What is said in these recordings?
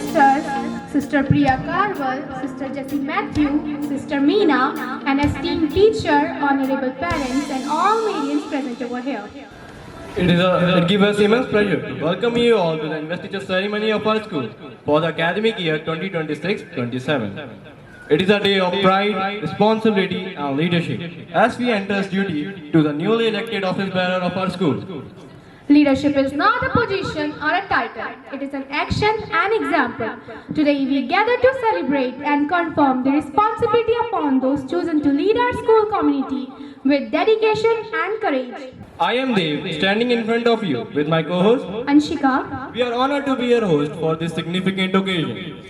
sisters, Sister Priya Karwal, Sister Jessie Matthew, Sister Meena, and esteemed teacher, honorable parents, and all Marians present over here. It gives us immense pleasure to welcome you all to the investiture ceremony of our school for the academic year 2026-27. It is a day of pride, responsibility, and leadership as we enter duty to the newly elected office bearer of our school. Leadership is not a position or a title. It is an action and example. Today we gather to celebrate and confirm the responsibility upon those chosen to lead our school community with dedication and courage. I am Dev, standing in front of you with my co-host. Anshika, We are honored to be your host for this significant occasion.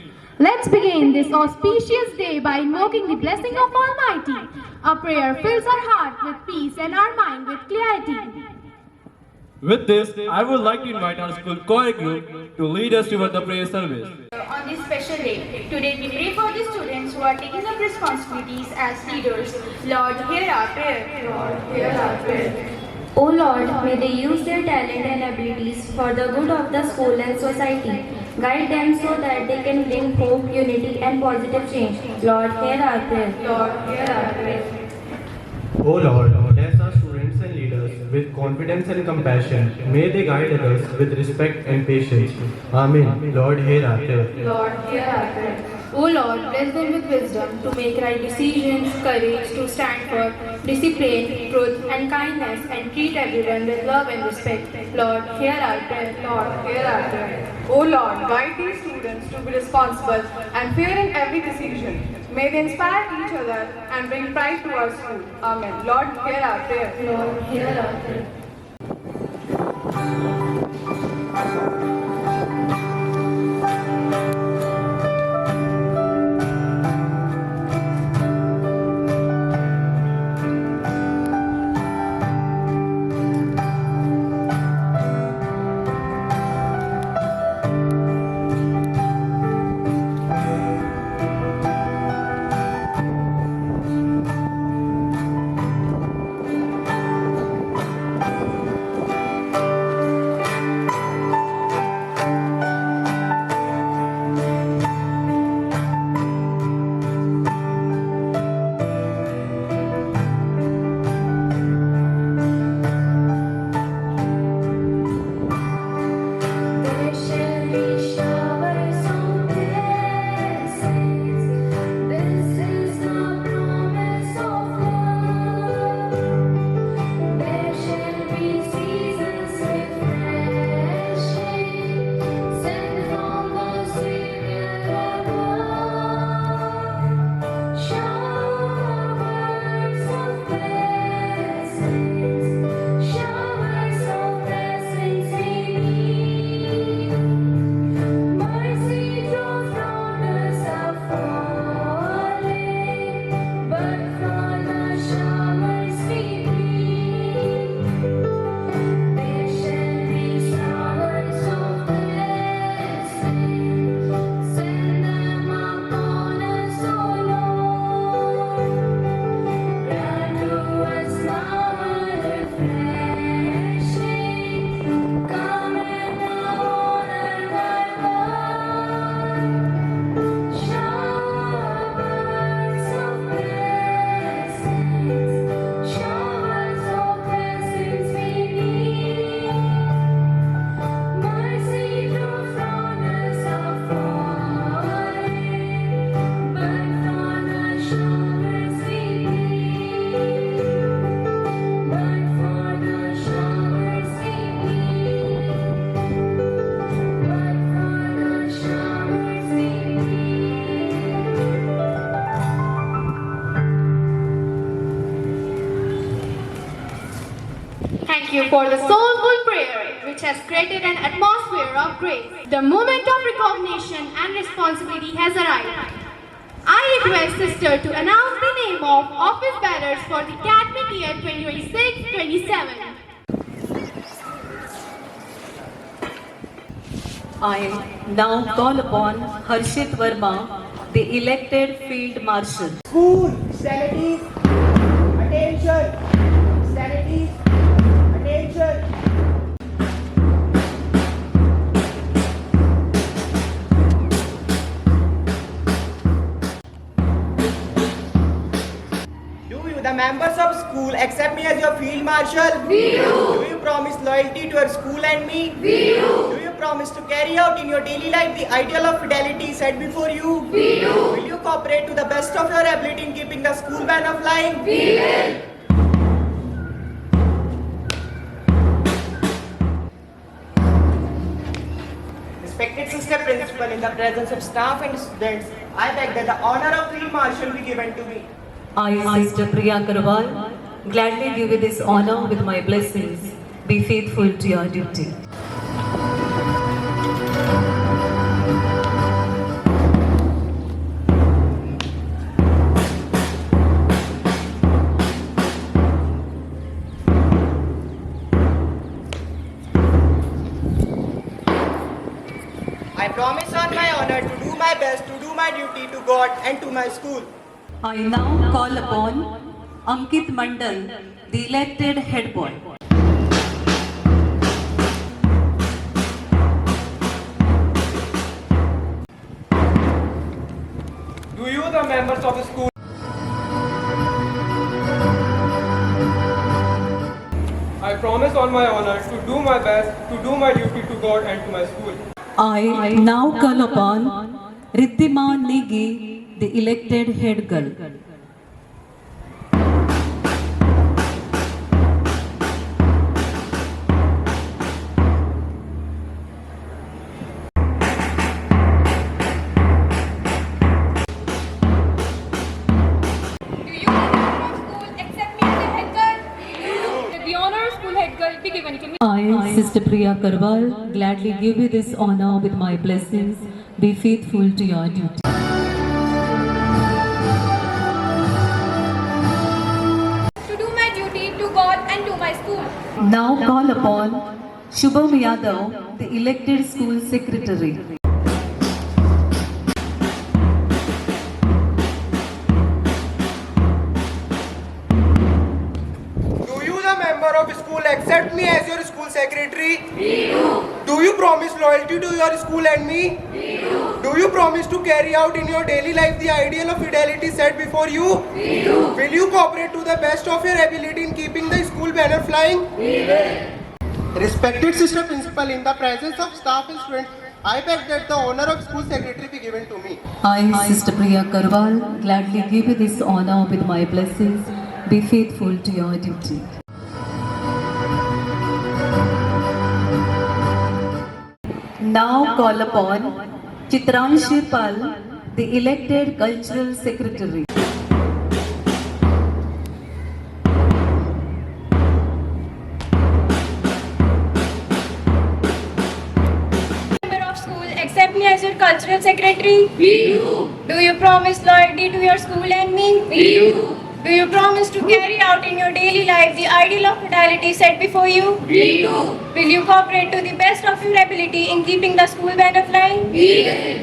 let's begin this auspicious day by invoking the blessing of Almighty. Our prayer fills our heart with peace and our mind with clarity. With this, I would like to invite our school choir group to lead us toward the prayer service. On this special day, today we pray for the students who are taking up responsibilities as leaders. Lord, hear our prayer. Lord, hear our prayer. O Lord, may they use their talent and abilities for the good of the school and society. Guide them so that they can bring hope, unity, and positive change. Lord, hear our prayer. Lord, hear our prayer. O Lord, bless our students and leaders with confidence and compassion. May they guide others with respect and patience. Amen. Lord, hear our prayer. Lord, hear our prayer. O Lord, bless them with wisdom to make right decisions, courage to stand for discipline, truth, and kindness, and treat everyone with love and respect. Lord, hear our prayer. Lord, hear our prayer. O Lord, guide these students to be responsible and fair in every decision. May they inspire each other and bring pride to our school. Amen. Lord, hear our prayer. Lord, hear our prayer. There shall be showers of blessings. This is the promise of love. There shall be seasons refreshing, sent from the Savior above. Showers of blessings, showers of blessings we need. Mercy drops round us are falling, but for the showers we need. There shall be showers of blessings, send them upon us, O Lord. Grant to us now a refreshing, come and now on and showers of blessings, showers of blessings we need. Mercy drops round us are falling, but for the showers we need. But for the showers we need. But for the showers we thank you for the soulful prayer which has created an atmosphere of grace. The moment of recognition and responsibility has arrived. I request sister to announce the name of office bearers for the academic year 2026-27. I now call upon Harshit Verma, the elected Field Marshal. School, sanities, attention, sanities, attention. accept me as your field marshal? We do. Do you promise loyalty to your school and me? We do. Do you promise to carry out in your daily life the ideal of fidelity set before you? We do. Will you cooperate to the best of your ability in keeping the school banner flying? We will. Respected Sister Principal, in the presence of staff and students, I beg that the honor of Field Marshal be given to me. I, Sister Priya Karwal, gladly give you this honor with my blessings. Be faithful to your duty. I promise on my honor to do my best to do my duty to God and to my school. I now call upon Ankit Mandal, the elected head boy. Do you, the members of the school, I promise on my honor to do my best to do my duty to God and to my school. I now call upon Riddhima Negi, the elected head girl. I, Sister Priya Karwal, gladly give you this honor with my blessings. Be faithful to your duty. To do my duty to God and to my school. Now call upon Shubham Yadav, the elected school secretary. Do you, the member of school, accept me as your school secretary? We do. Do you promise loyalty to your school and me? We do. Do you promise to carry out in your daily life the ideal of fidelity set before you? We do. Will you cooperate to the best of your ability in keeping the school banner flying? We will. Respected Sister Principal, in the presence of staff and students, I beg that the honor of school secretary be given to me. I, Sister Priya Karwal, gladly give you this honor with my blessings. Be faithful to your duty. Now call upon Chitranshi Pal, the elected cultural secretary. Member of school, accept me as your cultural secretary? We do. Do you promise loyalty to your school and me? We do. Do you promise to carry out in your daily life the ideal of fidelity set before you? We do. Will you cooperate to the best of your ability in keeping the school banner flying? We will.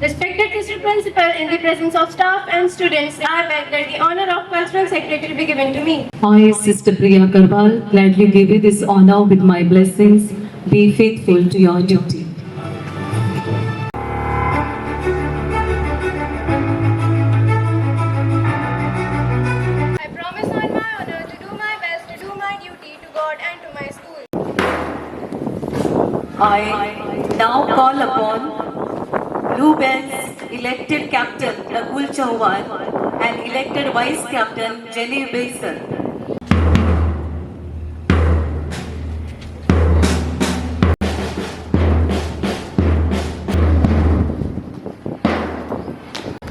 Respected Mr. Principal, in the presence of staff and students, I beg that the honor of cultural secretary be given to me. I, Sister Priya Karwal, gladly give you this honor with my blessings. Be faithful to your duty. I promise on my honor to do my best to do my duty to God and to my school. I now call upon Blue Bells elected captain Nakul Chauhan and elected vice captain Jenny Wilson.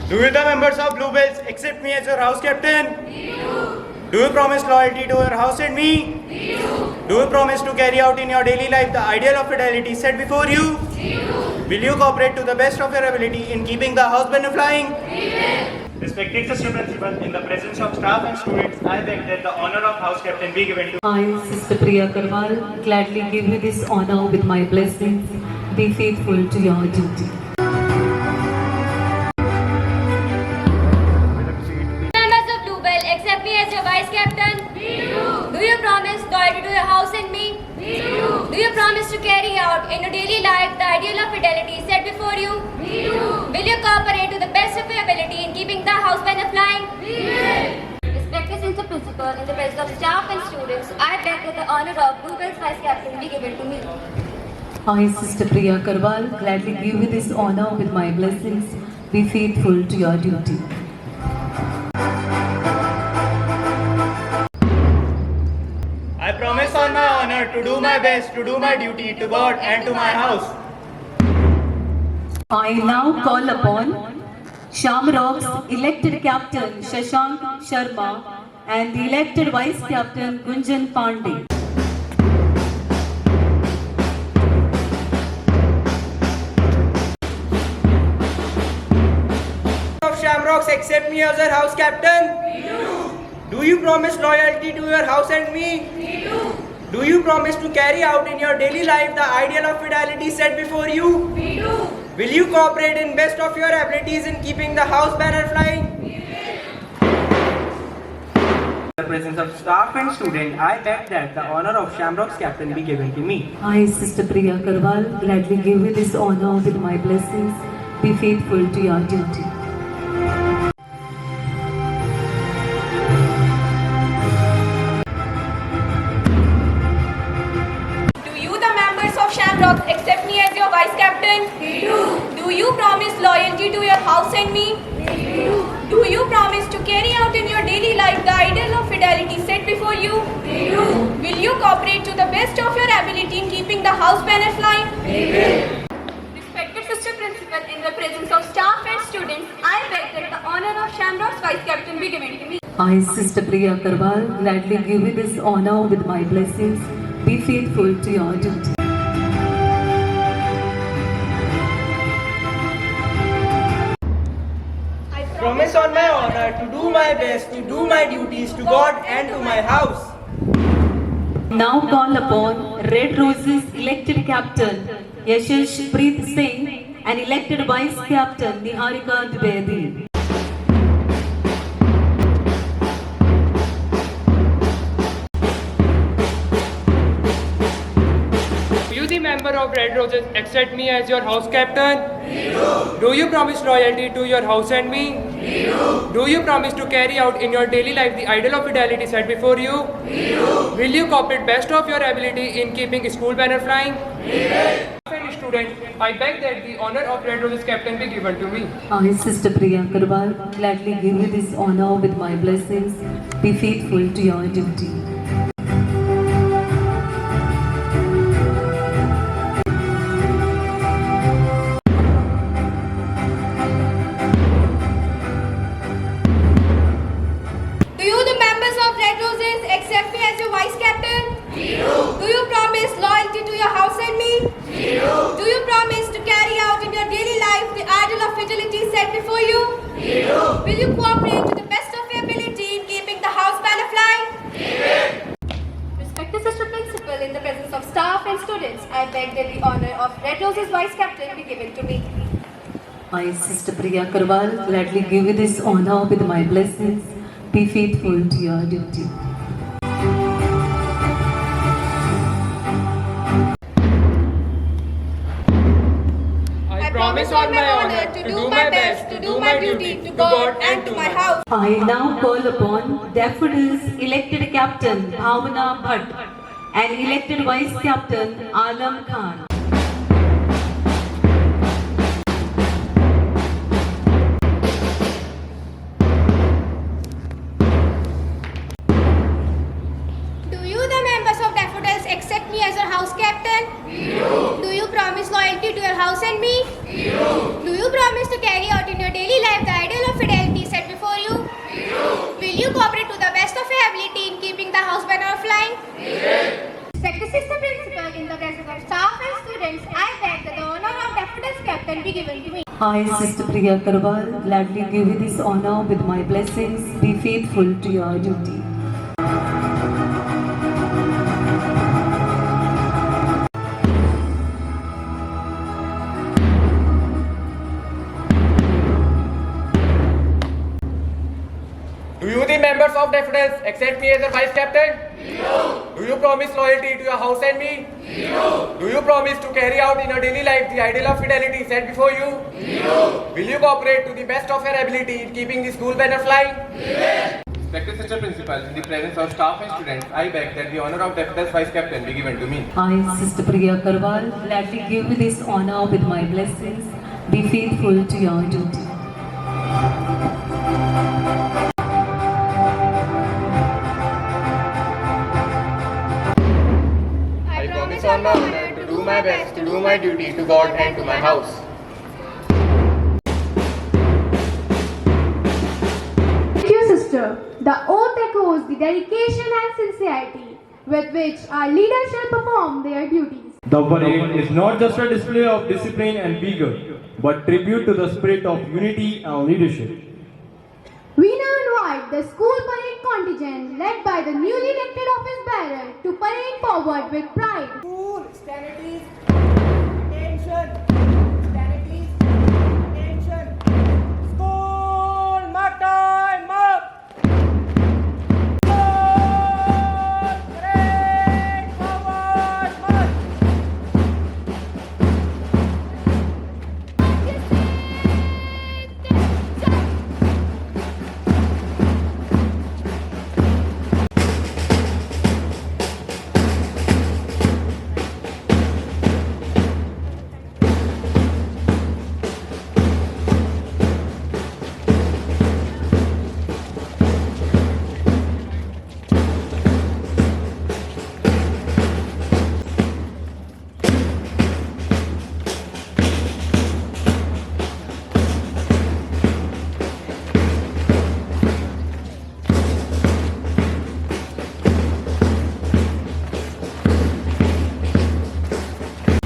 Do you, the members of Bluebells, accept me as your house captain? We do. Do you promise loyalty to your house and me? We do. Do you promise to carry out in your daily life the ideal of fidelity set before you? We do. Will you cooperate to the best of your ability in keeping the house banner flying? We will. Respected Sister Principal, in the presence of staff and students, I beg that the honor of house captain be given to I, Sister Priya Karwal, gladly give you this honor with my blessings. Be faithful to your duty. Members of Bluebell, accept me as your vice captain? We do. Do you promise loyalty to your house and me? We do. Do you promise to carry out in your daily life the ideal of fidelity set before you? We do. Will you cooperate to the best of your ability in keeping the house banner flying? We will. Principal, in the presence of staff and students, I beg that the honor of Bluebell's Vice Captain be given to me. I, Sister Priya Karwal, gladly give you this honor with my blessings. Be faithful to your duty. I promise on my honor to do my best to do my duty to God and to my house. I now call upon Shamrock's elected captain Shashank Sharma and the elected vice captain Gunjan Pandey. Of Shamrocks accept me as your house captain? We do. Do you promise loyalty to your house and me? We do. Do you promise to carry out in your daily life the ideal of fidelity set before you? We do. Will you cooperate in best of your abilities in keeping the house banner flying? We will. In the presence of staff and student, I beg that the honor of Shamrock's captain be given to me. I, Sister Priya Karwal, gladly give you this honor with my blessings. Be faithful to your duty. Do you, the members of Shamrock, accept me as your vice captain? We do. Do you promise loyalty to your house and me? We do. Do you promise to carry out in your daily life the ideal of fidelity set before you? We do. Will you cooperate to the best of your ability in keeping the house banner flying? We will. Respected Sister Principal, in the presence of staff and students, I beg that the honor of Shamrock's Vice Captain be given to me. I, Sister Priya Karwal, gladly give you this honor with my blessings. Be faithful to your duty. I promise on my honor to do my best to do my duties to God and to my house. Now call upon Red Roses elected captain Yashish Preet Singh and elected vice captain Niharika Dwivedi. Do you, the member of Red Roses, accept me as your house captain? We do. Do you promise loyalty to your house and me? We do. Do you promise to carry out in your daily life the ideal of fidelity set before you? We do. Will you cooperate best of your ability in keeping school banner flying? We will. Fellow students, I beg that the honor of Red Roses captain be given to me. I, Sister Priya Karwal, gladly give you this honor with my blessings. Be faithful to your duty. Do you, the members of Red Roses, accept me as your Vice Captain? We do. Do you promise loyalty to your house and me? We do. Do you promise to carry out in your daily life the ideal of fidelity set before you? We do. Will you cooperate to the best of your ability in keeping the house banner flying? We will. Respected Sister Principal, in the presence of staff and students, I beg that the honor of Red Roses Vice Captain be given to me. I, Sister Priya Karwal, gladly give you this honor with my blessings. Be faithful to your duty. I promise on my honor to do my best to do my duty to God and to my house. I now call upon Daffodils elected captain Bhavana Bhatt and elected vice captain Alam Khan. Do you, the members of Daffodils, accept me as your house captain? We do. Do you promise loyalty to your house and me? We do. Do you promise to carry out in your daily life the ideal of fidelity set before you? We do. Will you cooperate to the best of your ability in keeping the house banner flying? We will. Respected Sister Principal, in the presence of staff and students, I beg that the honor of Daffodils captain be given to me. I, Sister Priya Karwal, gladly give you this honor with my blessings. Be faithful to your duty. Do you, the members of Daffodils, accept me as your vice captain? We do. Do you promise loyalty to your house and me? We do. Do you promise to carry out in your daily life the ideal of fidelity set before you? We do. Will you cooperate to the best of your ability in keeping the school banner flying? We will. Respected Mr. Principal, in the presence of staff and students, I beg that the honor of Deputy Vice Captain be given to me. I, Sister Priya Karwal, gladly give you this honor with my blessings. Be faithful to your duty. I promise on my honor to do my best to do my duty to God and to my house. Thank you, sister. The oath echoes the dedication and sincerity with which our leaders shall perform their duties. The parade is not just a display of discipline and vigor, but tribute to the spirit of unity and leadership. We now invite the school parade contingent led by the newly elected office bearer to parade forward with pride. School, stand at ease. Attention. Stand at ease. Attention. School, mark time, mark. School, parade forward, march.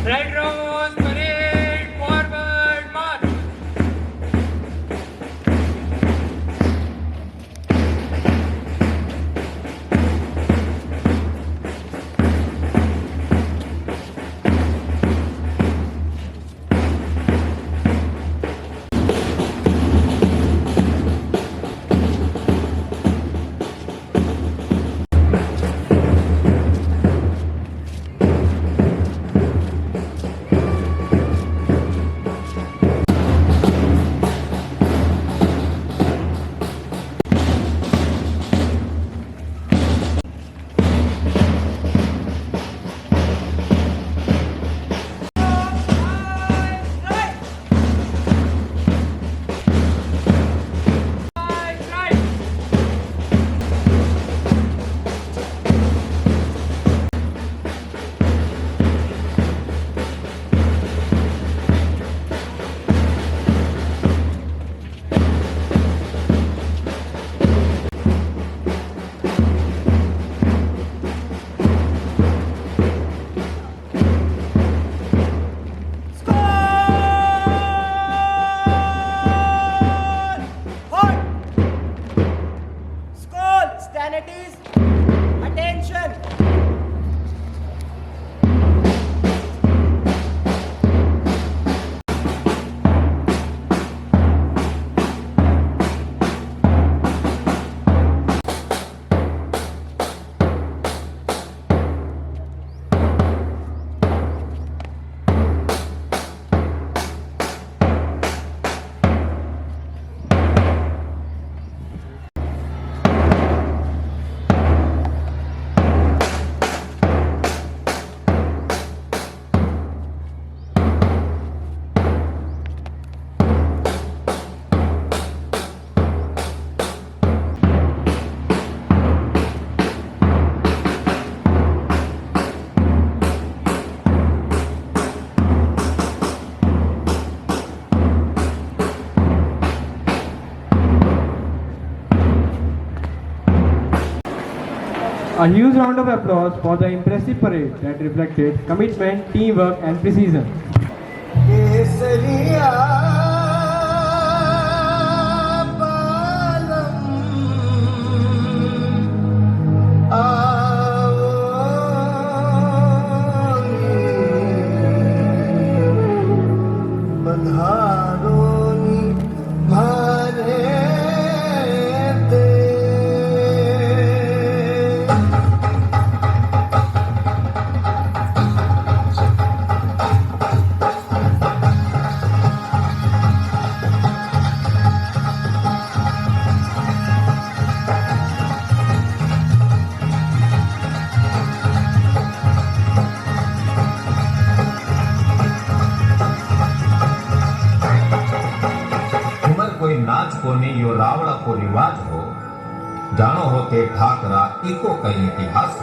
Red Rose Parade forward march. A huge round of applause for the impressive parade that reflected commitment, teamwork, and precision. के ढाकरा eco कई इतिहास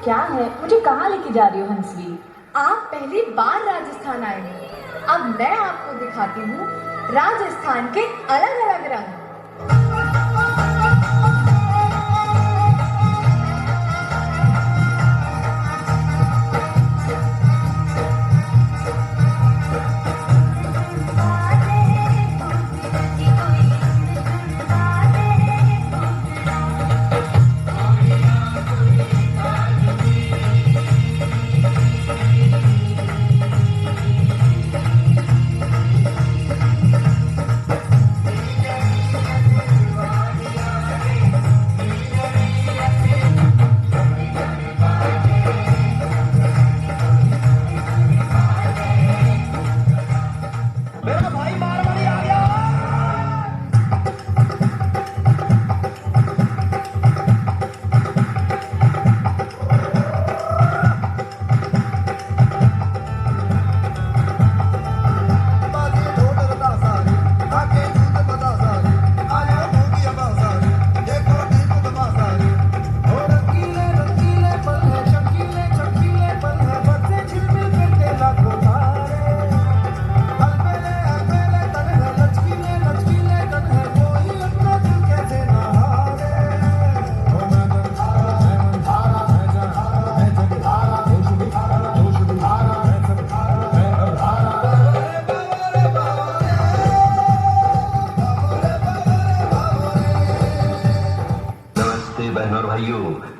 क्या है? मुझे कहाँ लेके जा रही हो हंसवी? आप पहली बार राजस्थान आए हैं। अब मैं आपको दिखाती हूँ राजस्थान के अलग अलग रंग।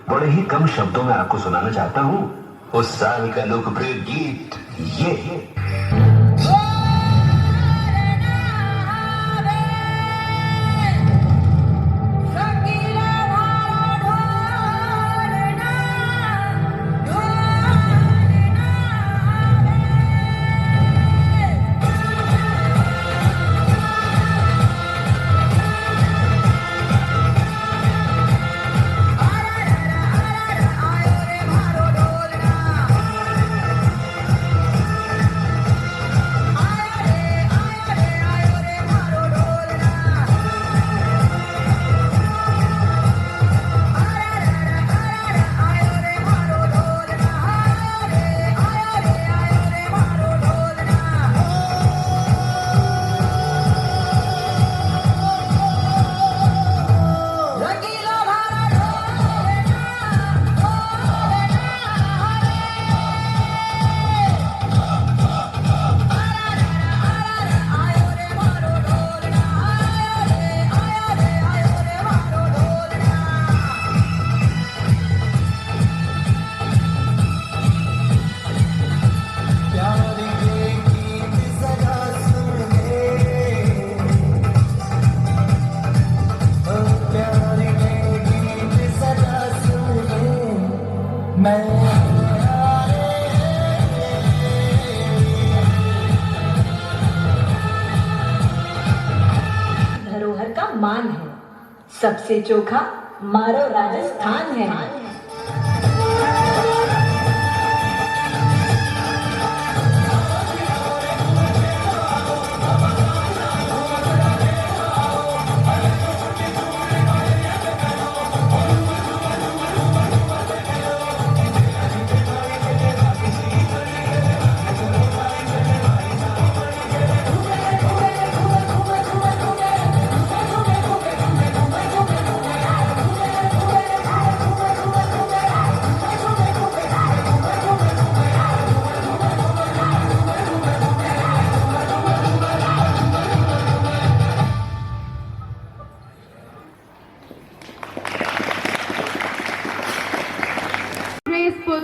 बड़े ही कम शब्दों में आपको सुनाना चाहता हूँ उस साल का लोकप्रिय गीत ये धरोहर का मान है, सबसे चोखा मारो राजस्थान है।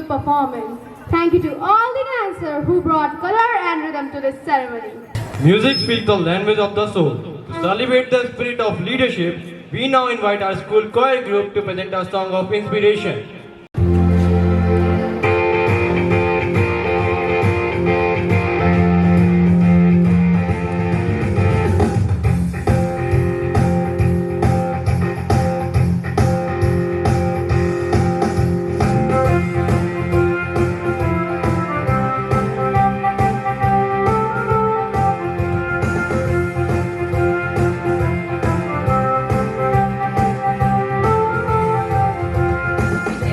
beautiful performance. Thank you to all the dancers who brought color and rhythm to this ceremony. Music speaks the language of the soul. To celebrate the spirit of leadership, we now invite our school choir group to present a song of inspiration. With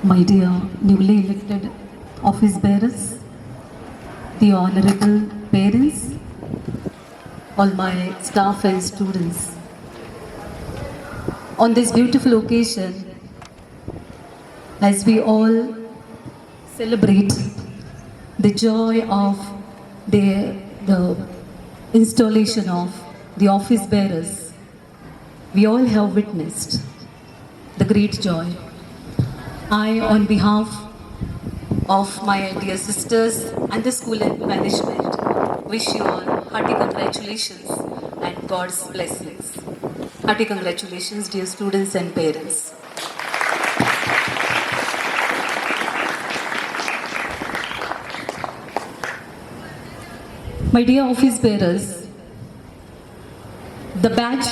my dear newly elected office bearers, the honorable parents, all my staff and students. On this beautiful occasion, as we all celebrate the joy of the installation of the office bearers, we all have witnessed the great joy. I, on behalf of my dear sisters and the school management, wish you all hearty congratulations and God's blessings. Hearty congratulations, dear students and parents. My dear office bearers, the badge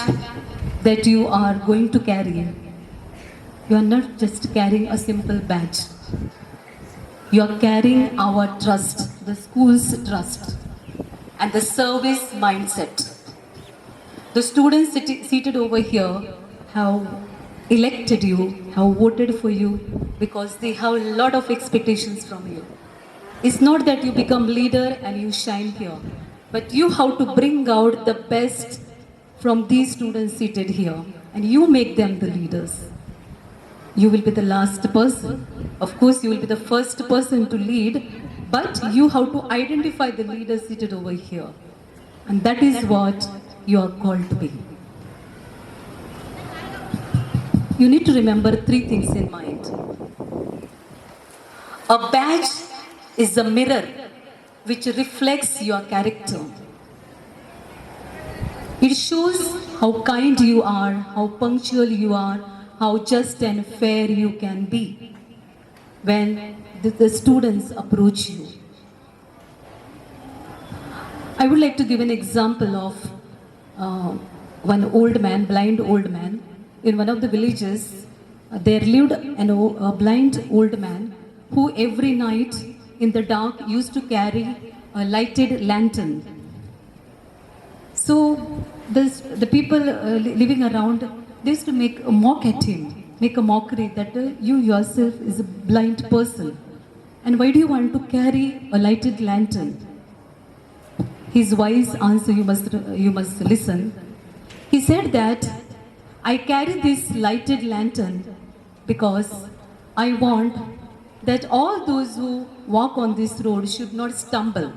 that you are going to carry, you are not just carrying a simple badge. You are carrying our trust, the school's trust, and the service mindset. The students seated over here have elected you, have voted for you because they have a lot of expectations from you. It's not that you become leader and you shine here, but you have to bring out the best from these students seated here, and you make them the leaders. You will be the last person. Of course, you will be the first person to lead, but you have to identify the leaders seated over here. And that is what you are called to be. You need to remember 3 things in mind. A badge is a mirror which reflects your character. It shows how kind you are, how punctual you are, how just and fair you can be when the students approach you. I would like to give an example of one old man, blind old man. In one of the villages, there lived a blind old man who every night in the dark used to carry a lighted lantern. So the people living around, they used to make a mock at him, make a mockery that you yourself is a blind person. And why do you want to carry a lighted lantern? His wise answer, you must listen. He said that, I carry this lighted lantern because I want that all those who walk on this road should not stumble.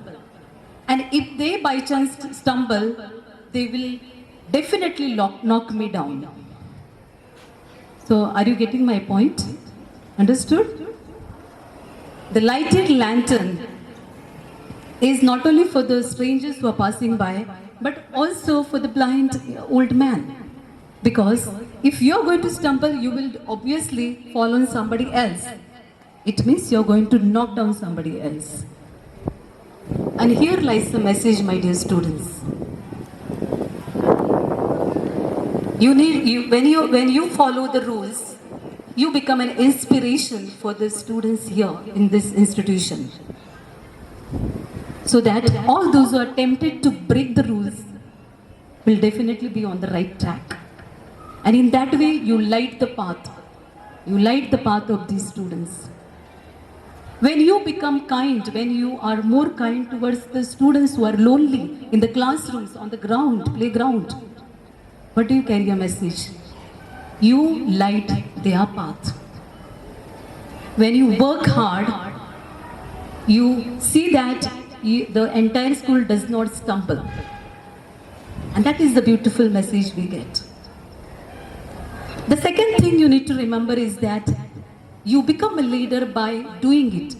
And if they by chance stumble, they will definitely knock me down. So, are you getting my point? Understood? The lighted lantern is not only for the strangers who are passing by, but also for the blind old man. Because if you are going to stumble, you will obviously fall on somebody else. It means you are going to knock down somebody else. And here lies the message, my dear students. When you follow the rules, you become an inspiration for the students here in this institution. So that all those who are tempted to break the rules will definitely be on the right track. And in that way, you light the path. You light the path of these students. When you become kind, when you are more kind towards the students who are lonely in the classrooms, on the ground, playground, what do you carry a message? You light their path. When you work hard, you see that the entire school does not stumble. And that is the beautiful message we get. The second thing you need to remember is that you become a leader by doing it.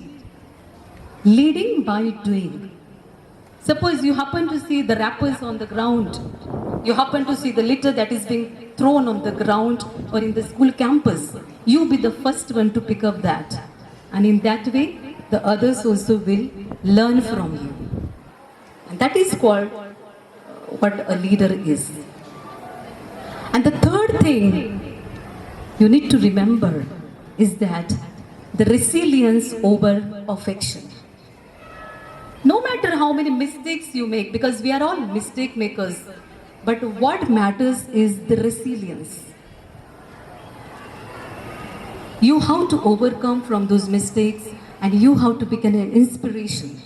Leading by doing. Suppose you happen to see the wrappers on the ground. You happen to see the litter that is being thrown on the ground or in the school campus. You be the first one to pick up that. And in that way, the others also will learn from you. And that is called what a leader is. And the third thing you need to remember is that the resilience over perfection. No matter how many mistakes you make, because we are all mistake makers, but what matters is the resilience. You have to overcome from those mistakes and you have to become an inspiration.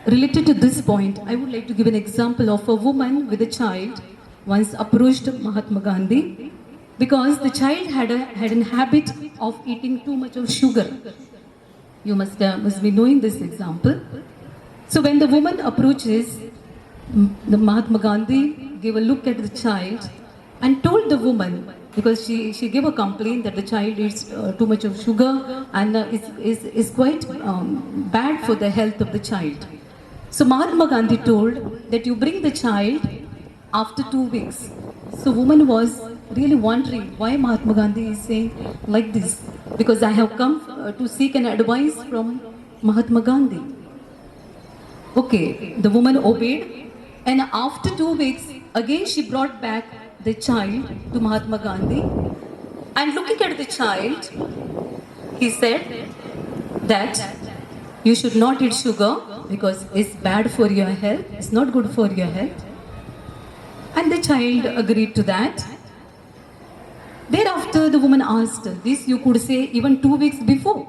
Related to this point, I would like to give an example of a woman with a child once approached Mahatma Gandhi because the child had an habit of eating too much of sugar. You must be knowing this example. So when the woman approaches, the Mahatma Gandhi gave a look at the child and told the woman, because she gave a complaint that the child eats too much of sugar and is quite bad for the health of the child. So Mahatma Gandhi told that you bring the child after 2 weeks. So woman was really wondering why Mahatma Gandhi is saying like this, because I have come to seek an advice from Mahatma Gandhi. Okay, the woman obeyed, and after 2 weeks, again she brought back the child to Mahatma Gandhi, and looking at the child, he said that you should not eat sugar because it's bad for your health, it's not good for your health. And the child agreed to that. Thereafter, the woman asked, this you could say even 2 weeks before.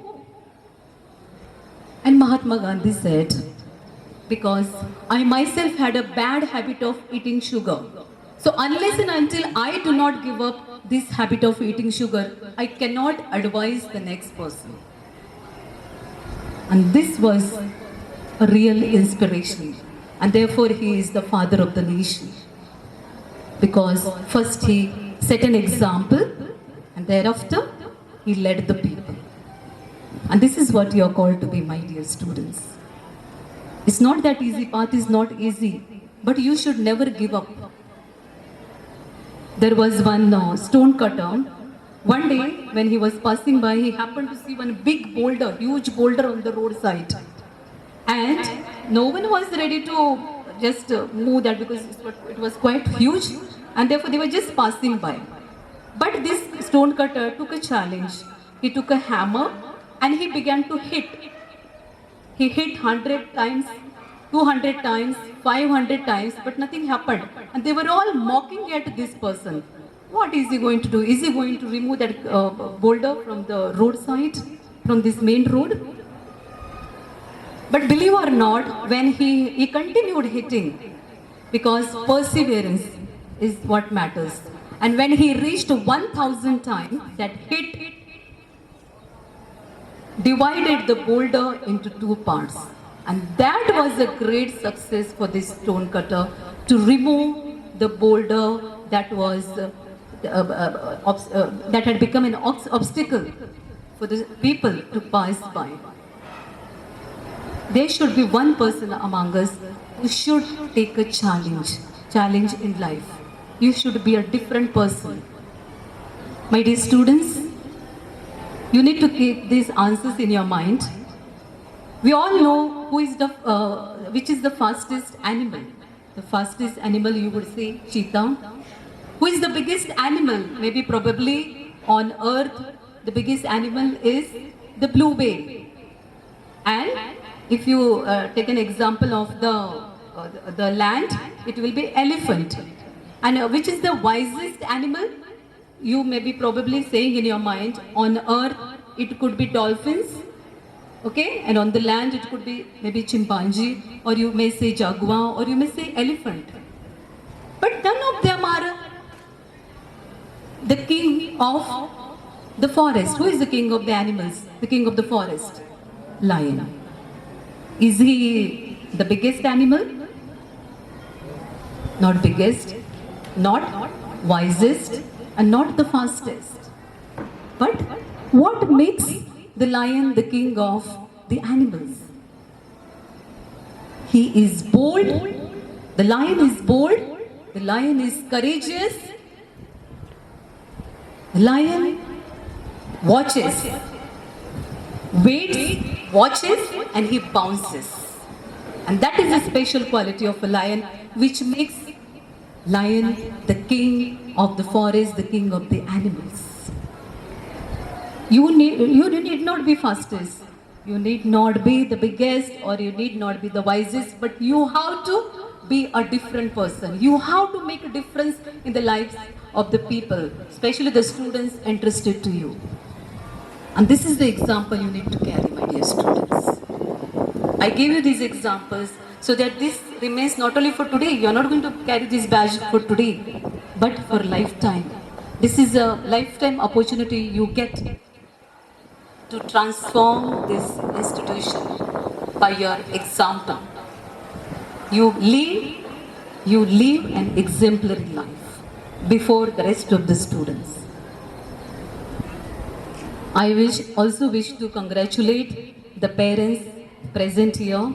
And Mahatma Gandhi said, because I myself had a bad habit of eating sugar. So unless and until I do not give up this habit of eating sugar, I cannot advise the next person. And this was a real inspiration. And therefore he is the father of the nation. Because first he set an example and thereafter he led the people. And this is what you are called to be, my dear students. It's not that easy, path is not easy, but you should never give up. There was one stone cutter. One day when he was passing by, he happened to see one big boulder, huge boulder on the roadside. And no one was ready to just move that because it was quite huge, and therefore they were just passing by. But this stone cutter took a challenge. He took a hammer and he began to hit. He hit 100 times, 200 times, 500 times, but nothing happened. And they were all mocking at this person. What is he going to do? Is he going to remove that boulder from the roadside, from this main road? But believe or not, when he continued hitting, because perseverance is what matters. And when he reached 1,000 times, that hit divided the boulder into 2 parts. And that was a great success for this stone cutter to remove the boulder that was that had become an obstacle for the people to pass by. There should be one person among us who should take a challenge in life. You should be a different person. My dear students, you need to keep these answers in your mind. We all know who is which is the fastest animal. The fastest animal, you would say cheetah. Who is the biggest animal? Maybe probably on earth, the biggest animal is the blue whale. And if you take an example of the land, it will be elephant. And which is the wisest animal? You may be probably saying in your mind, on earth it could be dolphins, okay? And on the land it could be maybe chimpanzee, or you may say jaguar, or you may say elephant. But none of them are the king of the forest. Who is the king of the animals? The king of the forest? Lion. Is he the biggest animal? Not biggest, not wisest, and not the fastest. But what makes the lion the king of the animals? He is bold. The lion is bold. The lion is courageous. The lion watches, waits, watches, and he bounces. And that is a special quality of a lion which makes lion the king of the forest, the king of the animals. You need not be fastest, you need not be the biggest, or you need not be the wisest, but you have to be a different person. You have to make a difference in the lives of the people, especially the students entrusted to you. And this is the example you need to carry, my dear students. I gave you these examples so that this remains not only for today, you are not going to carry this badge for today, but for lifetime. This is a lifetime opportunity you get to transform this institution by your example. You live an exemplary life before the rest of the students. I also wish to congratulate the parents present here.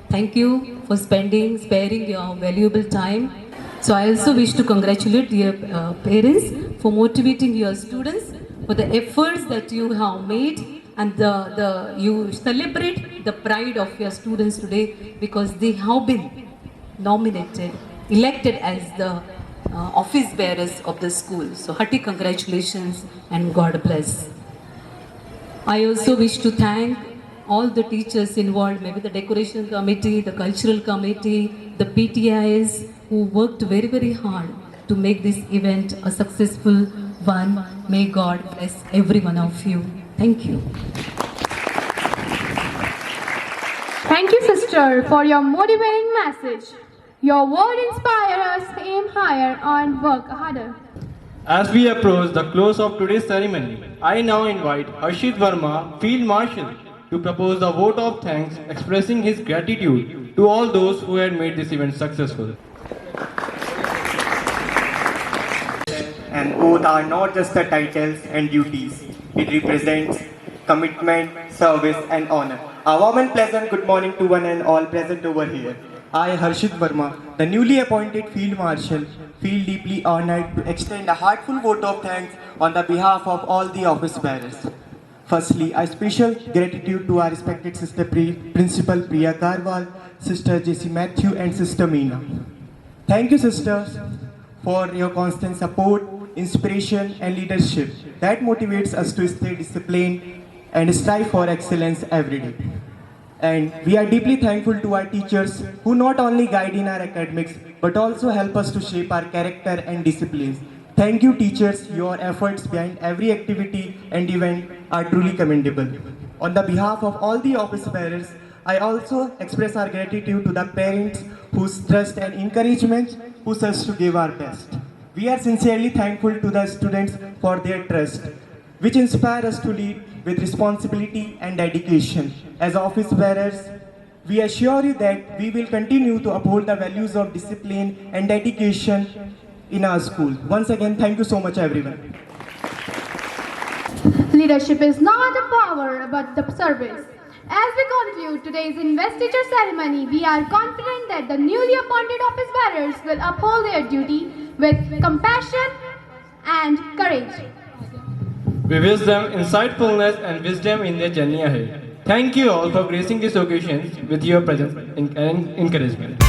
Thank you for sparing your valuable time. So I also wish to congratulate your parents for motivating your students for the efforts that you have made, and you celebrate the pride of your students today because they have been elected as the office bearers of the school. So hearty congratulations and God bless. I also wish to thank all the teachers involved, maybe the decoration committee, the cultural committee, the PTIs, who worked very, very hard to make this event a successful one. May God bless every one of you. Thank you. Thank you, sister, for your motivating message. Your word inspires us to aim higher and work harder. As we approach the close of today's ceremony, I now invite Harshit Verma, Field Marshal, to propose a vote of thanks expressing his gratitude to all those who had made this event successful. And both are not just the titles and duties. It represents commitment, service and honor. A warm and pleasant good morning to one and all present over here. I, Harshit Verma, the newly appointed Field Marshal, feel deeply honored to extend a heartfelt vote of thanks on the behalf of all the office bearers. Firstly, a special gratitude to our respected Sister Principal Priya Karwal, Sister J.C. Matthew and Sister Meena. Thank you, sisters, for your constant support, inspiration and leadership that motivates us to stay disciplined and strive for excellence every day. And we are deeply thankful to our teachers who not only guide in our academics but also help us to shape our character and disciplines. Thank you, teachers. Your efforts behind every activity and event are truly commendable. On the behalf of all the office bearers, I also express our gratitude to the parents whose trust and encouragement push us to give our best. We are sincerely thankful to the students for their trust, which inspire us to lead with responsibility and dedication. As office bearers, we assure you that we will continue to uphold the values of discipline and dedication in our school. Once again, thank you so much, everyone. Leadership is not the power but the service. As we conclude today's investiture ceremony, we are confident that the newly appointed office bearers will uphold their duty with compassion and courage. We wish them insightfulness and wisdom in their journey ahead. Thank you all for gracing this occasion with your presence and encouragement.